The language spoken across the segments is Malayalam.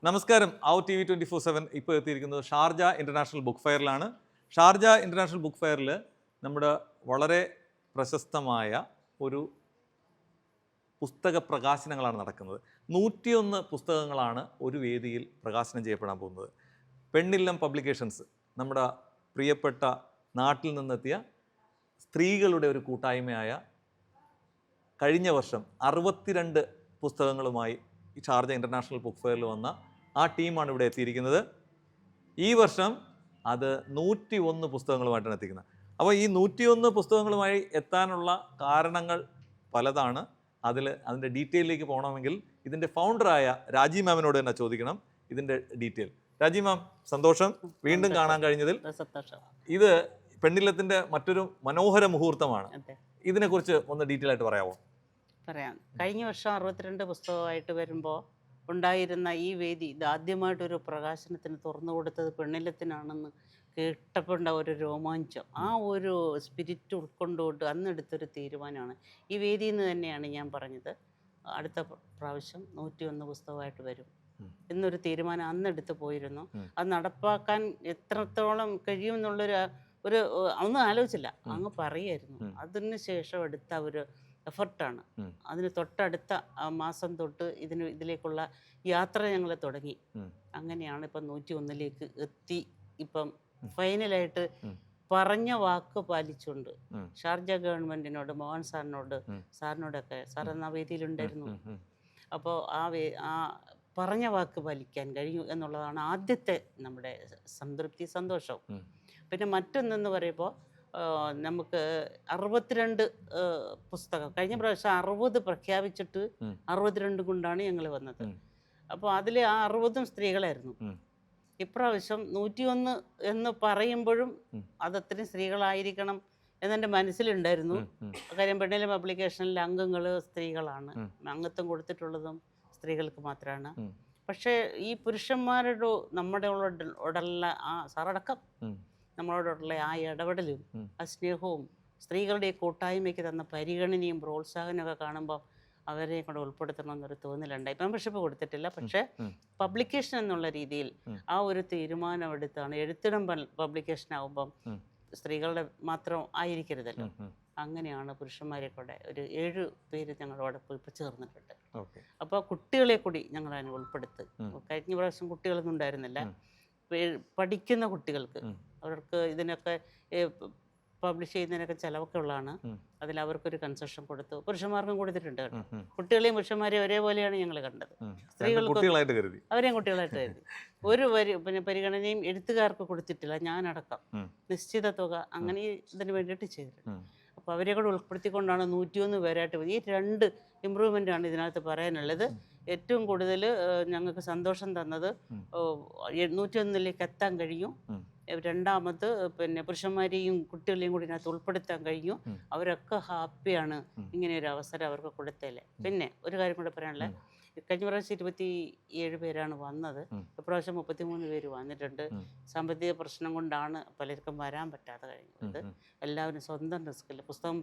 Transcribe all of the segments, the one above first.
നമസ്കാരം. OurTV24/7 ഇപ്പോൾ എത്തിയിരിക്കുന്നത് ഷാർജ ഇൻ്റർനാഷണൽ ബുക്ക് ഫെയറിലാണ്. ഷാർജ ഇൻ്റർനാഷണൽ ബുക്ക് ഫെയറിൽ നമ്മുടെ വളരെ പ്രശസ്തമായ ഒരു പുസ്തക പ്രകാശനങ്ങളാണ് നടക്കുന്നത്. 101 പുസ്തകങ്ങളാണ് ഒരു വേദിയിൽ പ്രകാശനം ചെയ്യപ്പെടാൻ പോകുന്നത്. പെണ്ണില്ലം പബ്ലിക്കേഷൻസ്, നമ്മുടെ പ്രിയപ്പെട്ട നാട്ടിൽ നിന്നെത്തിയ സ്ത്രീകളുടെ ഒരു കൂട്ടായ്മയായ, കഴിഞ്ഞ വർഷം 62 പുസ്തകങ്ങളുമായി ഈ ഷാർജ ഇൻ്റർനാഷണൽ ബുക്ക് ഫെയറിൽ വന്ന ആ ടീമാണ് ഇവിടെ എത്തിയിരിക്കുന്നത്. ഈ വർഷം അത് 101 പുസ്തകങ്ങളുമായിട്ടാണ് എത്തിക്കുന്നത്. അപ്പോൾ ഈ 101 പുസ്തകങ്ങളുമായി എത്താനുള്ള കാരണങ്ങൾ പലതാണ്. അതിൻ്റെ ഡീറ്റെയിലേക്ക് പോകണമെങ്കിൽ ഇതിൻ്റെ ഫൗണ്ടറായ രാജി മാമിനോട് തന്നെ ചോദിക്കണം ഇതിൻ്റെ ഡീറ്റെയിൽ. രാജി മാം, സന്തോഷം വീണ്ടും കാണാൻ കഴിഞ്ഞതിൽ. ഇത് പെണ്ണില്ലത്തിൻ്റെ മറ്റൊരു മനോഹര മുഹൂർത്തമാണ്. ഇതിനെക്കുറിച്ച് ഒന്ന് ഡീറ്റെയിൽ ആയിട്ട് പറയാമോ? പറയാം. കഴിഞ്ഞ വർഷം 62 പുസ്തകമായിട്ട് വരുമ്പോൾ ഉണ്ടായിരുന്ന ഈ വേദി ഇത് ആദ്യമായിട്ടൊരു പ്രകാശനത്തിന് തുറന്നു കൊടുത്തത് പെണ്ണില്ലത്തിനാണെന്ന് കേട്ടപ്പോണ്ട ഒരു രോമാഞ്ചം, ആ ഒരു സ്പിരിറ്റ് ഉൾക്കൊണ്ടുകൊണ്ട് അന്നെടുത്തൊരു തീരുമാനമാണ്. ഈ വേദിയിൽ നിന്ന് തന്നെയാണ് ഞാൻ പറഞ്ഞത്, അടുത്ത പ്രാവശ്യം 101 പുസ്തകമായിട്ട് വരും എന്നൊരു തീരുമാനം അന്നെടുത്ത് പോയിരുന്നു. അത് നടപ്പാക്കാൻ എത്രത്തോളം കഴിയുമെന്നുള്ളൊരു ഒന്നും ആലോചിച്ചില്ല, അങ്ങ് പറയായിരുന്നു. അതിന് ശേഷം എടുത്ത ഒരു എഫർട്ടാണ്. അതിന് തൊട്ടടുത്ത മാസം തൊട്ട് ഇതിലേക്കുള്ള യാത്ര ഞങ്ങൾ തുടങ്ങി. അങ്ങനെയാണ് ഇപ്പം 101ലേക്ക് എത്തി. ഇപ്പം ഫൈനലായിട്ട് പറഞ്ഞ വാക്ക് പാലിച്ചുകൊണ്ട് ഷാർജ ഗവൺമെന്റിനോട്, മോഹൻ സാറിനോടൊക്കെ, സാർ എന്ന വേദിയിലുണ്ടായിരുന്നു. അപ്പോൾ ആ പറഞ്ഞ വാക്ക് പാലിക്കാൻ കഴിഞ്ഞു എന്നുള്ളതാണ് ആദ്യത്തെ നമ്മുടെ സംതൃപ്തി, സന്തോഷവും. പിന്നെ മറ്റൊന്നെന്ന് പറയുമ്പോൾ നമുക്ക് 62 പുസ്തകം, കഴിഞ്ഞ പ്രാവശ്യം 60 പ്രഖ്യാപിച്ചിട്ട് 62 കൊണ്ടാണ് ഞങ്ങൾ വന്നത്. അപ്പോൾ അതിൽ ആ 60 സ്ത്രീകളായിരുന്നു. ഇപ്രാവശ്യം 101 എന്ന് പറയുമ്പോഴും അതത്രയും സ്ത്രീകളായിരിക്കണം എന്നെൻ്റെ മനസ്സിലുണ്ടായിരുന്നു. കാര്യം പെണ്ണില്ലം പബ്ലിക്കേഷനിൽ അംഗങ്ങൾ സ്ത്രീകളാണ്, അംഗത്വം കൊടുത്തിട്ടുള്ളതും സ്ത്രീകൾക്ക് മാത്രമാണ്. പക്ഷേ ഈ പുരുഷന്മാരുടെ നമ്മുടെ ഉള്ള ആ സാറടക്കം നമ്മളോടുള്ള ആ ഇടപെടലും ആ സ്നേഹവും സ്ത്രീകളുടെ കൂട്ടായ്മയ്ക്ക് തന്ന പരിഗണനയും പ്രോത്സാഹനമൊക്കെ കാണുമ്പോൾ അവരെ കൊണ്ട് ഉൾപ്പെടുത്തണമെന്നൊരു തോന്നലുണ്ടായി. മെമ്പർഷിപ്പ് കൊടുത്തിട്ടില്ല, പക്ഷേ പബ്ലിക്കേഷൻ എന്നുള്ള രീതിയിൽ ആ ഒരു തീരുമാനം എടുത്താണ്. എഴുത്തിടം പബ്ലിക്കേഷൻ ആകുമ്പം സ്ത്രീകളുടെ മാത്രം ആയിരിക്കരുതല്ലോ, അങ്ങനെയാണ് പുരുഷന്മാരെ കൂടെ ഒരു 7 പേര് ഞങ്ങളോട് ഇപ്പോൾ ചേർന്നിട്ടുണ്ട്. അപ്പോൾ കുട്ടികളെ കൂടി ഞങ്ങൾ അതിന് ഉൾപ്പെടുത്ത്. കഴിഞ്ഞ പ്രാവശ്യം കുട്ടികളൊന്നും ഉണ്ടായിരുന്നില്ല. പഠിക്കുന്ന കുട്ടികൾക്ക്, അവർക്ക് ഇതിനൊക്കെ പബ്ലിഷ് ചെയ്യുന്നതിനൊക്കെ ചിലവൊക്കെ ഉള്ളതാണ്. അതിൽ അവർക്കൊരു കൺസെഷൻ കൊടുത്തു. പുരുഷന്മാർക്കും കൊടുത്തിട്ടുണ്ട്. കുട്ടികളെയും പുരുഷന്മാരെയും ഒരേപോലെയാണ് ഞങ്ങൾ കണ്ടത്. സ്ത്രീകൾക്ക് അവരെയും കുട്ടികളായിട്ട് കരുതി. ഒരു പിന്നെ പരിഗണനയും എഴുത്തുകാർക്ക് കൊടുത്തിട്ടില്ല, ഞാനടക്കം. നിശ്ചിത തുക അങ്ങനെ ഇതിന് വേണ്ടിയിട്ട് ചെയ്തിട്ടുണ്ട്. അപ്പോൾ അവരെ കൂടെ ഉൾപ്പെടുത്തിക്കൊണ്ടാണ് 101 പേരായിട്ട്. ഈ 2 ഇമ്പ്രൂവ്മെൻ്റാണ് ഇതിനകത്ത് പറയാനുള്ളത്. ഏറ്റവും കൂടുതൽ ഞങ്ങൾക്ക് സന്തോഷം തന്നത് 101ലേക്ക് എത്താൻ കഴിഞ്ഞു. രണ്ടാമത് പിന്നെ പുരുഷന്മാരെയും കുട്ടികളെയും കൂടി ഇതിനകത്ത് ഉൾപ്പെടുത്താൻ കഴിഞ്ഞു. അവരൊക്കെ ഹാപ്പിയാണ് ഇങ്ങനെ ഒരു അവസരം അവർക്ക് കൊടുത്തല്ലേ. പിന്നെ ഒരു കാര്യം കൂടെ പറയാനുള്ളത്, കഴിഞ്ഞ പ്രാവശ്യം 27 പേരാണ് വന്നത്. ഇപ്രാവശ്യം 33 പേര് വന്നിട്ടുണ്ട്. സാമ്പത്തിക പ്രശ്നം കൊണ്ടാണ് പലർക്കും വരാൻ പറ്റാതെ കഴിഞ്ഞത്. എല്ലാവരും സ്വന്തം റിസ്കിൽ പുസ്തകം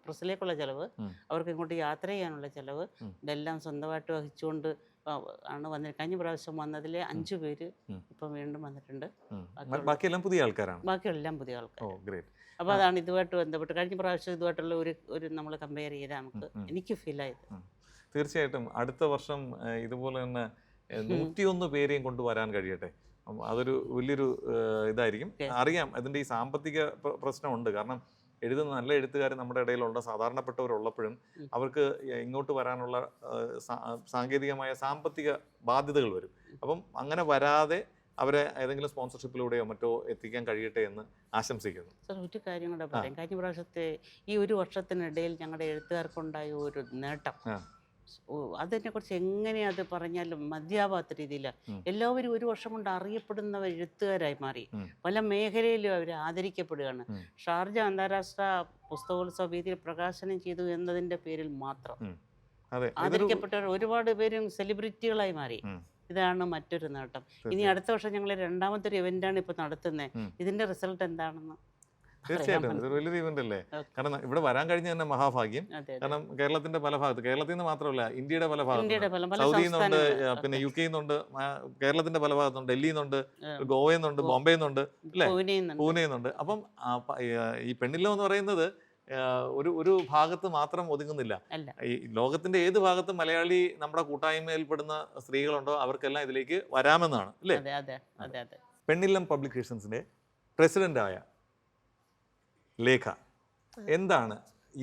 പ്രസ്സിലേക്കുള്ള ചിലവ്, അവർക്ക് ഇങ്ങോട്ട് യാത്ര ചെയ്യാനുള്ള ചിലവ്, ഇതെല്ലാം സ്വന്തമായിട്ട് വഹിച്ചുകൊണ്ട് ആണ് വന്നത്. കഴിഞ്ഞ പ്രാവശ്യം വന്നതിലെ 5 പേര് ഇപ്പം വീണ്ടും വന്നിട്ടുണ്ട്. ബാക്കിയെല്ലാം പുതിയ ആൾക്കാരാണ്. ബാക്കിയെല്ലാം പുതിയ ആൾക്കാർ. അപ്പോൾ അതാണ് ഇതുമായിട്ട് ബന്ധപ്പെട്ട് കഴിഞ്ഞ പ്രാവശ്യം ഇതുമായിട്ടുള്ള ഒരു നമ്മൾ കമ്പയർ ചെയ്താൽ നമുക്ക് എനിക്ക് ഫീലായത്. തീർച്ചയായിട്ടും അടുത്ത വർഷം ഇതുപോലെ തന്നെ 101 പേരെയും കൊണ്ടുവരാൻ കഴിയട്ടെ. അതൊരു വലിയൊരു ഇതായിരിക്കും. അറിയാം അതിൻ്റെ ഈ സാമ്പത്തിക പ്രശ്നമുണ്ട്. കാരണം എഴുതുന്ന നല്ല എഴുത്തുകാർ നമ്മുടെ ഇടയിലുള്ള സാധാരണപ്പെട്ടവരുള്ളപ്പോഴും അവർക്ക് ഇങ്ങോട്ട് വരാനുള്ള സാങ്കേതികമായ സാമ്പത്തിക ബാധ്യതകൾ വരും. അപ്പം അങ്ങനെ വരാതെ അവരെ ഏതെങ്കിലും സ്പോൺസർഷിപ്പിലൂടെയോ മറ്റോ എത്തിക്കാൻ കഴിയട്ടെ എന്ന് ആശംസിക്കുന്നു. സാർ, ഒരു കാര്യം കൂടെ പറയാം. കഴിഞ്ഞ പ്രാവശ്യത്തെ ഈ ഒരു വർഷത്തിനിടയിൽ ഞങ്ങളുടെ എഴുത്തുകാർക്കുണ്ടായ ഒരു നേട്ടം, അതിനെക്കുറിച്ച് എങ്ങനെ അത് പറഞ്ഞാലും മതിയാവാത്ത രീതിയിലാണ്. എല്ലാവരും ഒരു വർഷം കൊണ്ട് അറിയപ്പെടുന്ന എഴുത്തുകാരായി മാറി. പല മേഖലയിലും അവർ ആദരിക്കപ്പെടുകയാണ്. ഷാർജ അന്താരാഷ്ട്ര പുസ്തകോത്സവ വേദിയിൽ പ്രകാശനം ചെയ്തു എന്നതിൻ്റെ പേരിൽ മാത്രം ആദരിക്കപ്പെട്ടവർ ഒരുപാട് പേരും സെലിബ്രിറ്റികളായി മാറി. ഇതാണ് മറ്റൊരു നേട്ടം. ഇനി അടുത്ത വർഷം ഞങ്ങൾ രണ്ടാമത്തെ ഒരു ഇവൻ്റാണ് ഇപ്പോൾ നടത്തുന്നത്. ഇതിൻ്റെ റിസൾട്ട് എന്താണെന്ന് തീർച്ചയായിട്ടും ഇതൊരു വലിയൊരു ഇവന്റ് അല്ലേ? ഓക്കെ. കാരണം ഇവിടെ വരാൻ കഴിഞ്ഞ തന്നെ മഹാഭാഗ്യം. അതെ അതെ. കാരണം കേരളത്തിന്റെ പല ഭാഗത്ത്, കേരളത്തിൽ നിന്ന് മാത്രമല്ല ഇന്ത്യയുടെ പല ഭാഗത്തുനിന്ന്, ഇന്ത്യയുടെ പല പല സൗദിയിൽ നിന്നുണ്ട്, സംസ്ഥാനങ്ങൾ പിന്നെ ഓക്കെ. UK നിന്നുണ്ട്, കേരളത്തിന്റെ പല ഭാഗത്തുനിന്ന്, ഡൽഹിയിൽ നിന്നുണ്ട്, ഗോവയിൽ നിന്നുണ്ട്, ബോംബെയിൽ നിന്നുണ്ട്, അല്ലേ, പൂനെയുന്നുണ്ട്. പൂനെയിൽ നിന്നുണ്ട്. അപ്പം ഈ പെണ്ണില്ലം എന്ന് പറയുന്നത് ഒരു ഒരു ഭാഗത്ത് മാത്രം ഒതുങ്ങുന്നില്ല. അല്ല. ഈ ലോകത്തിന്റെ ഏത് ഭാഗത്തും മലയാളി നമ്മുടെ കൂട്ടായ്മയിൽപ്പെടുന്ന സ്ത്രീകളുണ്ടോ അവർക്കെല്ലാം ഇതിലേക്ക് വരാമെന്നാണ്, അല്ലേ? അതെ അതെ അതെ അതെ. പെണ്ണില്ലം പബ്ലിക്കേഷൻസിന്റെ പ്രസിഡന്റായ ലേഖ, എന്താണ്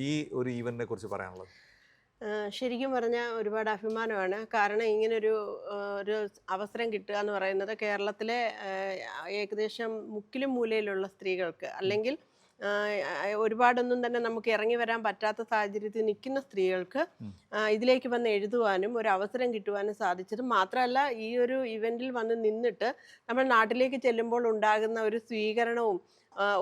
ഈ ഒരു ഈവന്റിനെ കുറിച്ച് പറയാനുള്ളത്? ശരിക്കും പറഞ്ഞാൽ ഒരുപാട് അഭിമാനമാണ്. കാരണം ഇങ്ങനൊരു ഒരു അവസരം കിട്ടുക എന്ന് പറയുന്നത് കേരളത്തിലെ ഏകദേശം മുക്കിലും മൂലയിലുള്ള സ്ത്രീകൾക്ക്, അല്ലെങ്കിൽ ഒരുപാടൊന്നും തന്നെ നമുക്ക് ഇറങ്ങി വരാൻ പറ്റാത്ത സാഹചര്യത്തിൽ നിൽക്കുന്ന സ്ത്രീകൾക്ക് ഇതിലേക്ക് വന്ന് എഴുതുവാനും ഒരു അവസരം കിട്ടുവാനും സാധിച്ചത് മാത്രമല്ല, ഈ ഒരു ഇവന്റിൽ വന്ന് നിന്നിട്ട് നമ്മൾ നാട്ടിലേക്ക് ചെല്ലുമ്പോൾ ഉണ്ടാകുന്ന ഒരു സ്വീകരണവും,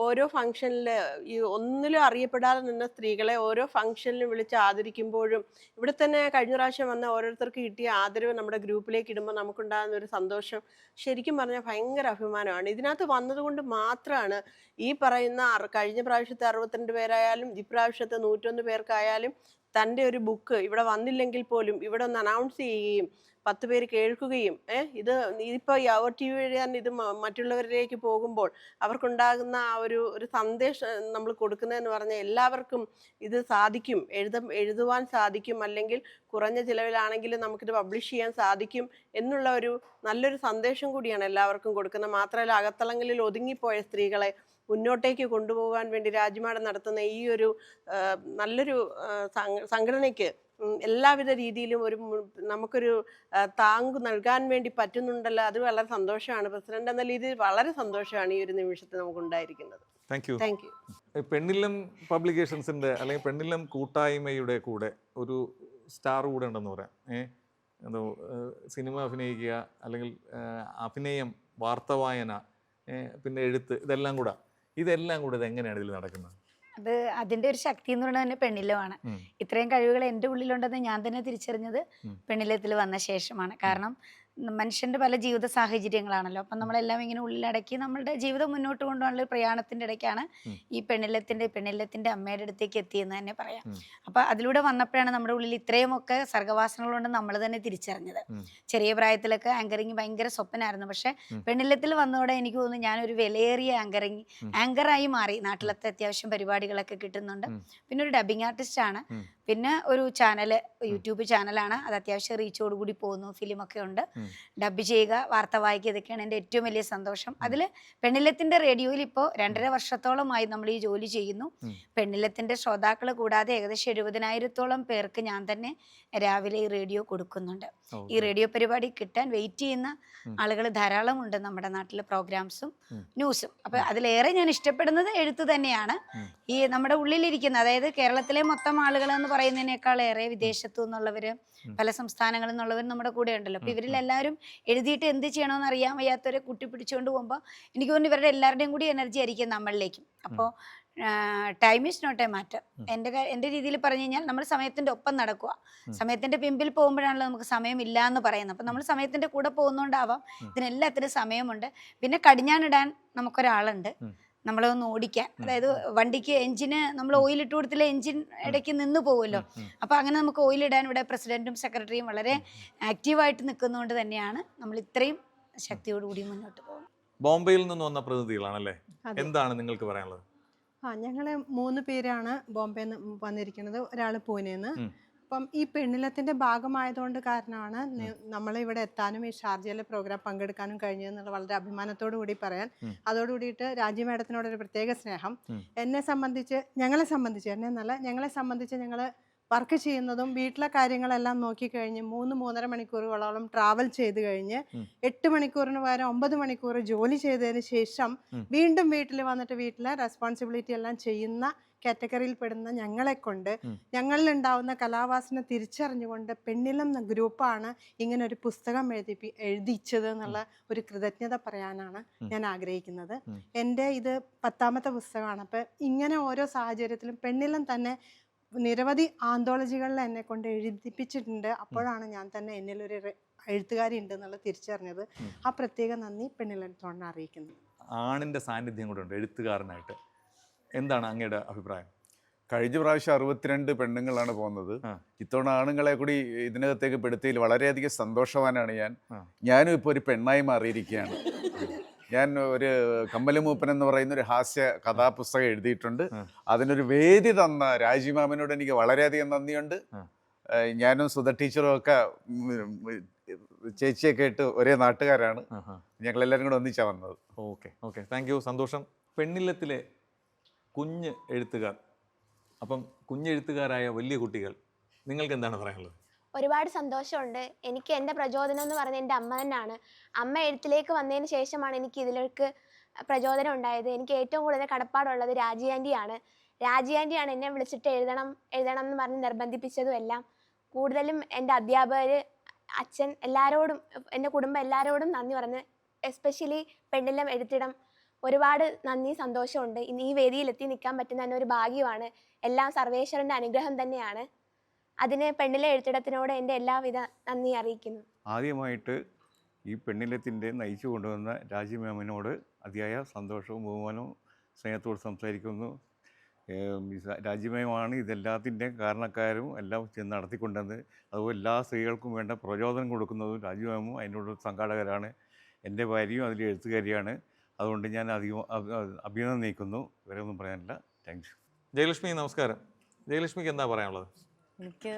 ഓരോ ഫംഗ്ഷനിൽ ഈ ഒന്നിലും അറിയപ്പെടാതെ നിന്ന സ്ത്രീകളെ ഓരോ ഫംഗ്ഷനിലും വിളിച്ച് ആദരിക്കുമ്പോഴും, ഇവിടെ തന്നെ കഴിഞ്ഞ പ്രാവശ്യം വന്ന ഓരോരുത്തർക്ക് കിട്ടിയ ആദരവ് നമ്മുടെ ഗ്രൂപ്പിലേക്ക് ഇടുമ്പോൾ നമുക്കുണ്ടാകുന്ന ഒരു സന്തോഷം ശരിക്കും പറഞ്ഞാൽ ഭയങ്കര അഭിമാനമാണ്. ഇതിനകത്ത് വന്നതുകൊണ്ട് മാത്രമാണ് ഈ പറയുന്ന കഴിഞ്ഞ പ്രാവശ്യത്തെ 62 പേരായാലും ഇപ്രാവശ്യത്തെ 101 പേർക്കായാലും തൻ്റെ ഒരു ബുക്ക് ഇവിടെ വന്നില്ലെങ്കിൽ പോലും ഇവിടെ ഒന്ന് അനൗൺസ് ചെയ്യുകയും 10 പേര് കേൾക്കുകയും ഇതിപ്പോൾ ഈ അവർ ടി വി വഴിയാണ് ഇത് മറ്റുള്ളവരിലേക്ക് പോകുമ്പോൾ അവർക്കുണ്ടാകുന്ന ആ ഒരു സന്ദേശം നമ്മൾ കൊടുക്കുന്നതെന്ന് പറഞ്ഞാൽ എല്ലാവർക്കും ഇത് സാധിക്കും, എഴുതുവാൻ സാധിക്കും, അല്ലെങ്കിൽ കുറഞ്ഞ ചിലവിലാണെങ്കിലും നമുക്കിത് പബ്ലിഷ് ചെയ്യാൻ സാധിക്കും എന്നുള്ള ഒരു നല്ലൊരു സന്ദേശം കൂടിയാണ് എല്ലാവർക്കും കൊടുക്കുന്നത്. മാത്രമല്ല, അകത്തളങ്ങളിൽ ഒതുങ്ങിപ്പോയ സ്ത്രീകളെ മുന്നോട്ടേക്ക് കൊണ്ടുപോകാൻ വേണ്ടി രാജ്യമാടം നടത്തുന്ന ഈ ഒരു നല്ലൊരു സംഘടനയ്ക്ക് എല്ലാവിധ രീതിയിലും നമുക്കൊരു താങ്ങ് നൽകാൻ വേണ്ടി പറ്റുന്നുണ്ടല്ലോ. അത് വളരെ സന്തോഷമാണ്. പ്രസിഡന്റ് എന്ന രീതിയിൽ വളരെ സന്തോഷമാണ് ഈ ഒരു നിമിഷത്തിൽ നമുക്കുണ്ടായിരിക്കുന്നത്. Thank you. Thank you. Pennillam പബ്ലിക്കേഷൻസിന്റെ അല്ലെങ്കിൽ പെണ്ണില്ലം കൂട്ടായ്മയുടെ കൂടെ ഒരു സ്റ്റാർ കൂടെ ഉണ്ടെന്ന് പറയാം. എന്തോ സിനിമ അഭിനയിക്കുക, അല്ലെങ്കിൽ അഭിനയം, വാർത്തവായന, പിന്നെ എഴുത്ത്, ഇതെല്ലാം കൂടെ ഇത് എങ്ങനെയാണ് ഇതിൽ നടക്കുന്നത്? അത് അതിൻ്റെ ഒരു ശക്തി എന്ന് പറയുന്നത് തന്നെ പെണ്ണില്ലമാണ്. ഇത്രയും കഴിവുകൾ എൻ്റെ ഉള്ളിലുണ്ടെന്ന് ഞാൻ തന്നെ തിരിച്ചറിഞ്ഞത് പെണ്ണില്ലത്തിൽ വന്ന ശേഷമാണ്. കാരണം മനുഷ്യൻ്റെ പല ജീവിത സാഹചര്യങ്ങളാണല്ലോ. അപ്പം നമ്മളെല്ലാം ഇങ്ങനെ ഉള്ളിലടക്കി നമ്മളുടെ ജീവിതം മുന്നോട്ട് കൊണ്ടുപോകാനുള്ള ഒരു പ്രയാണത്തിൻ്റെ ഇടയ്ക്കാണ് ഈ പെണ്ണില്ലത്തിൻ്റെ അമ്മയുടെ അടുത്തേക്ക് എത്തിയെന്ന് തന്നെ പറയാം. അപ്പം അതിലൂടെ വന്നപ്പോഴാണ് നമ്മുടെ ഉള്ളിൽ ഇത്രയുമൊക്കെ സർഗ്ഗവാസനകളുണ്ട് നമ്മൾ തന്നെ തിരിച്ചറിഞ്ഞത്. ചെറിയ പ്രായത്തിലൊക്കെ ആങ്കറിങ് ഭയങ്കര സ്വപ്നമായിരുന്നു. പക്ഷേ പെണ്ണില്ലത്തിൽ വന്നതോടെ എനിക്ക് തോന്നുന്നു ഞാനൊരു വിലയേറിയ ആങ്കറായി മാറി. നാട്ടിലത്തെ അത്യാവശ്യം പരിപാടികളൊക്കെ കിട്ടുന്നുണ്ട്. പിന്നെ ഒരു ഡബിങ് ആർട്ടിസ്റ്റാണ്. പിന്നെ ഒരു ചാനൽ, യൂട്യൂബ് ചാനലാണ്. അത് അത്യാവശ്യം റീച്ചോടുകൂടി പോകുന്നു. ഫിലിമൊക്കെ ഉണ്ട്. ഡബ് ചെയ്യുക, വാർത്ത വായിക്കുക, ഇതൊക്കെയാണ് എൻ്റെ ഏറ്റവും വലിയ സന്തോഷം. അതിൽ പെണ്ണില്ലത്തിൻ്റെ റേഡിയോയിൽ ഇപ്പോൾ 2.5 വർഷത്തോളമായി നമ്മൾ ഈ ജോലി ചെയ്യുന്നു. പെണ്ണില്ലത്തിൻ്റെ ശ്രോതാക്കൾ കൂടാതെ ഏകദേശം 70,000-ഓളം പേർക്ക് ഞാൻ തന്നെ രാവിലെ ഈ റേഡിയോ കൊടുക്കുന്നുണ്ട്. ഈ റേഡിയോ പരിപാടി കിട്ടാൻ വെയിറ്റ് ചെയ്യുന്ന ആളുകൾ ധാരാളമുണ്ട് നമ്മുടെ നാട്ടിലെ പ്രോഗ്രാംസും ന്യൂസും. അപ്പം അതിലേറെ ഞാൻ ഇഷ്ടപ്പെടുന്നത് എഴുത്ത് തന്നെയാണ്. ഈ നമ്മുടെ ഉള്ളിലിരിക്കുന്ന, അതായത് കേരളത്തിലെ മൊത്തം ആളുകൾ എന്ന് പറയുന്നതിനേക്കാളേറെ വിദേശത്തു നിന്നുള്ളവർ, പല സംസ്ഥാനങ്ങളിൽ നിന്നുള്ളവർ നമ്മുടെ കൂടെ ഉണ്ടല്ലോ. അപ്പോൾ ഇവരിലെല്ലാവരും എഴുതിയിട്ട് എന്ത് ചെയ്യണമെന്ന് അറിയാൻ വയ്യാത്തവരെ കൂട്ടിപ്പിടിച്ചുകൊണ്ട് പോകുമ്പോൾ എനിക്ക് തോന്നുന്നു ഇവരുടെ എല്ലാവരുടെയും കൂടി എനർജി ആയിരിക്കും നമ്മളിലേക്കും. അപ്പോൾ time is not a matter. എൻ്റെ രീതിയിൽ പറഞ്ഞു കഴിഞ്ഞാൽ നമ്മൾ സമയത്തിൻ്റെ ഒപ്പം നടക്കുക. സമയത്തിൻ്റെ പിമ്പിൽ പോകുമ്പോഴാണല്ലോ നമുക്ക് സമയമില്ല എന്ന് പറയുന്നത്. അപ്പം നമ്മൾ സമയത്തിൻ്റെ കൂടെ പോകുന്നതുകൊണ്ടാവാം ഇതിനെല്ലാത്തിനും സമയമുണ്ട്. പിന്നെ കടിഞ്ഞാണിടാൻ നമുക്കൊരാളുണ്ട്, നമ്മളൊന്ന് ഓടിക്കാൻ. അതായത് വണ്ടിക്ക് എഞ്ചിന് നമ്മൾ ഓയിൽ ഇട്ട് കൊടുത്തില്ല, എഞ്ചിൻ ഇടയ്ക്ക് നിന്ന് പോകുമല്ലോ. അപ്പോൾ അങ്ങനെ നമുക്ക് ഓയിലിടാൻ ഇവിടെ പ്രസിഡന്റും സെക്രട്ടറിയും വളരെ ആക്റ്റീവായിട്ട് നിൽക്കുന്നതുകൊണ്ട് തന്നെയാണ് നമ്മൾ ഇത്രയും ശക്തിയോടുകൂടി മുന്നോട്ട് പോകുന്നത്. ബോംബെയിൽ നിന്ന് വന്ന പ്രതിനിധികളാണല്ലേ, എന്താണ് നിങ്ങൾക്ക് പറയാനുള്ളത്? ഞങ്ങൾ 3 പേരാണ് ബോംബെയിൽ നിന്ന് വന്നിരിക്കുന്നത്. ഒരാൾ പൂനെന്ന്. അപ്പം ഈ പെണ്ണില്ലത്തിൻ്റെ ഭാഗമായതുകൊണ്ട് കാരണമാണ് നമ്മളിവിടെ എത്താനും ഈ ഷാർജയിലെ പ്രോഗ്രാം പങ്കെടുക്കാനും കഴിഞ്ഞതെന്നുള്ള വളരെ അഭിമാനത്തോടു കൂടി പറയാൻ. അതോടുകൂടിയിട്ട് രാജി മാഡത്തിനോടൊരു പ്രത്യേക സ്നേഹം. ഞങ്ങളെ സംബന്ധിച്ച് ഞങ്ങൾ വർക്ക് ചെയ്യുന്നതും വീട്ടിലെ കാര്യങ്ങളെല്ലാം നോക്കിക്കഴിഞ്ഞ് 3-3.5 മണിക്കൂറുകളോളം ട്രാവൽ ചെയ്ത് കഴിഞ്ഞ് 8 മണിക്കൂറിന് പകരം 9 മണിക്കൂർ ജോലി ചെയ്തതിന് ശേഷം വീണ്ടും വീട്ടിൽ വന്നിട്ട് വീട്ടിലെ റെസ്പോൺസിബിലിറ്റി എല്ലാം ചെയ്യുന്ന കാറ്റഗറിയിൽ പെടുന്ന ഞങ്ങളെ കൊണ്ട് ഞങ്ങളിലുണ്ടാവുന്ന കലാവാസന തിരിച്ചറിഞ്ഞുകൊണ്ട് പെണ്ണില്ലം ഗ്രൂപ്പാണ് ഇങ്ങനെ ഒരു പുസ്തകം എഴുതിച്ചത് എന്നുള്ള ഒരു കൃതജ്ഞത പറയാനാണ് ഞാൻ ആഗ്രഹിക്കുന്നത്. എൻ്റെ ഇത് 10ാമത്തെ പുസ്തകമാണ്. അപ്പം ഇങ്ങനെ ഓരോ സാഹചര്യത്തിലും പെണ്ണില്ലം തന്നെ നിരവധി ആന്തോളജികളിൽ എന്നെ കൊണ്ട് എഴുതിപ്പിച്ചിട്ടുണ്ട്. അപ്പോഴാണ് ഞാൻ തന്നെ എന്നിലൊരു എഴുത്തുകാരി ഉണ്ട് എന്നുള്ളത് തിരിച്ചറിഞ്ഞത്. ആ പ്രത്യേക നന്ദി പെണ്ണില്ലത്തോടാണ് അറിയിക്കുന്നത്. ആണിൻ്റെ സാന്നിധ്യം കൂടെ ഉണ്ട് എഴുത്തുകാരനായിട്ട്. എന്താണ് അങ്ങയുടെ അഭിപ്രായം? കഴിഞ്ഞ പ്രാവശ്യം 62 പെണ്ണുങ്ങളാണ് പോകുന്നത്. ആ. ഇത്തവണ ആണുങ്ങളെ കൂടി ഇതിനകത്തേക്ക് പെടുത്തിയതിൽ വളരെയധികം സന്തോഷവാനാണ് ഞാൻ. ആ. ഞാനും ഇപ്പോൾ ഒരു പെണ്ണായി മാറിയിരിക്കുകയാണ്. ഞാൻ ഒരു കമ്മലമൂപ്പൻ എന്ന് പറയുന്ന ഒരു ഹാസ്യ കഥാപുസ്തകം എഴുതിയിട്ടുണ്ട്. ആ. അതിനൊരു വേദി തന്ന രാജിമാമനോട് എനിക്ക് വളരെയധികം നന്ദിയുണ്ട്. ആ. ഞാനും സുധ ടീച്ചറും ഒക്കെ ചേച്ചിയൊക്കെ ആയിട്ട് ഒരേ നാട്ടുകാരാണ്. ആഹാ. ഞങ്ങളെല്ലാവരും കൂടെ ഒന്നിച്ചാണ് വന്നത്. ഓക്കെ ഓക്കെ, താങ്ക് യു, സന്തോഷം. പെണ്ണില്ലത്തിലെ കുഞ്ഞ് എഴുത്തുകാർ, അപ്പം കുഞ്ഞെഴുത്തുകാരായ വലിയ കുട്ടികൾ, നിങ്ങൾക്ക് എന്താണ് പറയാനുള്ളത്? ഒരുപാട് സന്തോഷമുണ്ട്. എനിക്ക് എൻ്റെ പ്രചോദനം എന്ന് പറയുന്നത് എൻ്റെ അമ്മ തന്നെയാണ്. അമ്മ എഴുത്തിലേക്ക് വന്നതിന് ശേഷമാണ് എനിക്ക് ഇതിലേക്ക് പ്രചോദനം ഉണ്ടായത്. എനിക്ക് ഏറ്റവും കൂടുതൽ കടപ്പാടുള്ളത് രാജി ആൻറ്റിയാണ്. രാജി ആൻറ്റിയാണ് എന്നെ വിളിച്ചിട്ട് എഴുതണം എന്ന് പറഞ്ഞ് നിർബന്ധിപ്പിച്ചതും എല്ലാം. കൂടുതലും എൻ്റെ അധ്യാപകർ, അച്ഛൻ, എല്ലാവരോടും, എൻ്റെ കുടുംബം എല്ലാവരോടും നന്ദി പറഞ്ഞ്, എസ്പെഷ്യലി പെണ്ണില്ലം എഴുത്തിടം ഒരുപാട് നന്ദി, സന്തോഷമുണ്ട്. ഇന്ന് ഈ വേദിയിൽ എത്തി നിൽക്കാൻ പറ്റുന്ന തന്നെ ഒരു ഭാഗ്യമാണ്. എല്ലാം സർവേശ്വരൻ്റെ അനുഗ്രഹം തന്നെയാണ്. അതിന് പെണ്ണിലെ എഴുത്തിടത്തിനോട് എൻ്റെ എല്ലാവിധ നന്ദി അറിയിക്കുന്നു. ആദ്യമായിട്ട് ഈ പെണ്ണിലത്തിൻ്റെ നയിച്ചു കൊണ്ടുവന്ന രാജിമാമനോട് അതിയായ സന്തോഷവും ബഹുമാനവും സ്നേഹത്തോട് സംസാരിക്കുന്നു. രാജിമയമാണ് ഇതെല്ലാത്തിൻ്റെയും കാരണക്കാരും എല്ലാം ചെന്ന് നടത്തിക്കൊണ്ടത്. അതുപോലെ എല്ലാ സ്ത്രീകൾക്കും വേണ്ട പ്രചോദനം കൊടുക്കുന്നതും രാജിമയമും അതിനോട് സംഘാടകരാണ്. എൻ്റെ ഭാര്യയും അതിൽ എഴുത്തുകാരിയാണ്. അതുകൊണ്ട് ഞാൻ അധികം അഭിനന്ദിക്കുന്നു. വേറെ ഒന്നും പറയാനില്ല. താങ്ക്സ്. ജയലക്ഷ്മി, നമസ്കാരം. ജയലക്ഷ്മിക്ക് എന്താ പറയാനുള്ളത്? എനിക്ക്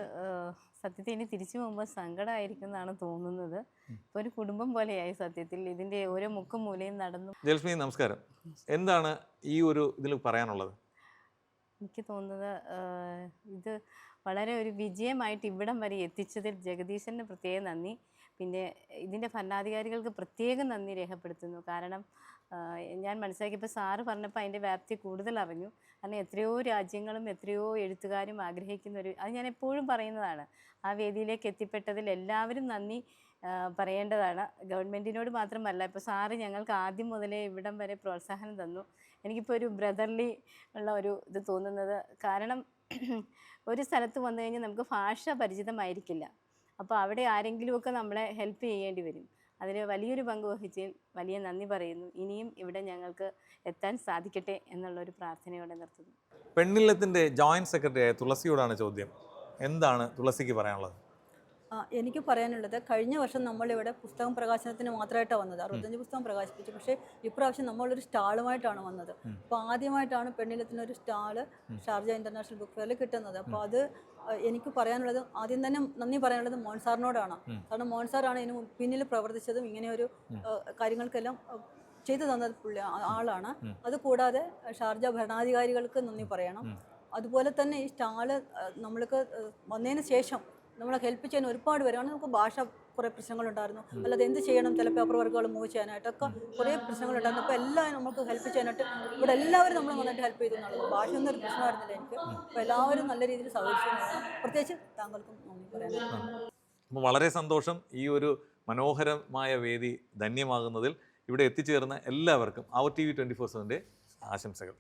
സത്യത്തിൽ ഇനി തിരിച്ചു പോകുമ്പോൾ സങ്കടമായിരിക്കും എന്നാണ് തോന്നുന്നത്. ഇപ്പോൾ ഒരു കുടുംബം പോലെയായി സത്യത്തിൽ. ഇതിൻ്റെ ഓരോ മുക്കും മൂലയും നടന്നു. ജയലക്ഷ്മി, നമസ്കാരം. എന്താണ് ഈ ഒരു ഇതിൽ പറയാനുള്ളത്? എനിക്ക് തോന്നുന്നത് ഇത് വളരെ ഒരു വിജയമായിട്ട് ഇവിടം വരെ എത്തിച്ചതിൽ ജഗദീശന് പ്രത്യേകം നന്ദി. പിന്നെ ഇതിൻ്റെ ഭരണാധികാരികൾക്ക് പ്രത്യേകം നന്ദി രേഖപ്പെടുത്തുന്നു. കാരണം ഞാൻ മനസ്സിലാക്കിയപ്പോൾ സാറ് പറഞ്ഞപ്പോൾ അതിൻ്റെ വ്യാപ്തി കൂടുതൽ അറിഞ്ഞു. കാരണം എത്രയോ രാജ്യങ്ങളും എത്രയോ എഴുത്തുകാരും ആഗ്രഹിക്കുന്നൊരു, അത് ഞാൻ എപ്പോഴും പറയുന്നതാണ്, ആ വേദിയിലേക്ക് എത്തിപ്പെട്ടതിൽ എല്ലാവരും നന്ദി പറയേണ്ടതാണ്. ഗവൺമെൻറ്റിനോട് മാത്രമല്ല, ഇപ്പോൾ സാറ് ഞങ്ങൾക്ക് ആദ്യം മുതലേ ഇവിടം വരെ പ്രോത്സാഹനം തന്നു. എനിക്കിപ്പോൾ ഒരു ബ്രദർലി ഉള്ള ഒരു ഇത് തോന്നുന്നത്. കാരണം ഒരു സ്ഥലത്ത് വന്നു കഴിഞ്ഞാൽ നമുക്ക് ഭാഷ പരിചിതമായിരിക്കില്ല. അപ്പോൾ അവിടെ ആരെങ്കിലുമൊക്കെ നമ്മളെ ഹെൽപ്പ് ചെയ്യേണ്ടി വരും. അതിന് വലിയൊരു പങ്ക് വഹിച്ചതിൽ വലിയ നന്ദി പറയുന്നു. ഇനിയും ഇവിടെ ഞങ്ങൾക്ക് എത്താൻ സാധിക്കട്ടെ എന്നുള്ളൊരു പ്രാർത്ഥനയോടെ നിർത്തുന്നു. പെണ്ണില്ലത്തിൻ്റെ ജോയിൻറ്റ് സെക്രട്ടറിയായ തുളസിയോടാണ് ചോദ്യം. എന്താണ് തുളസിക്ക് പറയാനുള്ളത്? എനിക്ക് പറയാനുള്ളത്, കഴിഞ്ഞ വർഷം നമ്മളിവിടെ പുസ്തകം പ്രകാശനത്തിന് മാത്രമായിട്ടാണ് വന്നത്. 65 പുസ്തകം പ്രകാശിപ്പിച്ചു. പക്ഷേ ഇപ്രാവശ്യം നമ്മളൊരു സ്റ്റാളുമായിട്ടാണ് വന്നത്. അപ്പോൾ ആദ്യമായിട്ടാണ് പെണ്ണിലത്തിനൊരു സ്റ്റാള് ഷാർജ ഇൻ്റർനാഷണൽ ബുക്ക് ഫെയറിൽ കിട്ടുന്നത്. അപ്പോൾ അത് എനിക്ക് പറയാനുള്ളത്, ആദ്യം തന്നെ നന്ദി പറയാനുള്ളത് മോൻസാറിനോടാണ്. കാരണം മോൻസാറാണ് ഇതിന് പിന്നിൽ പ്രവർത്തിച്ചതും ഇങ്ങനെയൊരു കാര്യങ്ങൾക്കെല്ലാം ചെയ്തു തന്നത് ആളാണ്. അതുകൂടാതെ ഷാർജ ഭരണാധികാരികൾക്ക് നന്ദി പറയണം. അതുപോലെ തന്നെ ഈ സ്റ്റാള് നമ്മൾക്ക് വന്നതിന് ശേഷം നമ്മളെ ഹെൽപ്പ് ചെയ്യാൻ ഒരുപാട് പേരാണ്. നമുക്ക് ഭാഷ കുറേ പ്രശ്നങ്ങളുണ്ടായിരുന്നു. അല്ലാതെ എന്ത് ചെയ്യണം, ചില പേപ്പർ വർക്കുകൾ മൂവ് ചെയ്യാനായിട്ടൊക്കെ കുറേ പ്രശ്നങ്ങളുണ്ടായിരുന്നു. അപ്പോൾ എല്ലാവരും നമുക്ക് ഹെൽപ്പ് ചെയ്യാനായിട്ട് ഇവിടെ എല്ലാവരും നമ്മൾ നന്നായിട്ട് ഹെൽപ്പ് ചെയ്തു എന്നുള്ളത്. ഭാഷയൊന്നും ഒരു പ്രശ്നമായിരുന്നില്ല എനിക്ക്. അപ്പോൾ എല്ലാവരും നല്ല രീതിയിൽ സഹകരിച്ചു. പ്രത്യേകിച്ച് താങ്കൾക്കും നന്ദി പറയാനുണ്ട്. അപ്പോൾ വളരെ സന്തോഷം. ഈ ഒരു മനോഹരമായ വേദി ധന്യമാകുന്നതിൽ ഇവിടെ എത്തിച്ചേർന്ന എല്ലാവർക്കും അവർ TV 24/7 ആശംസകൾ.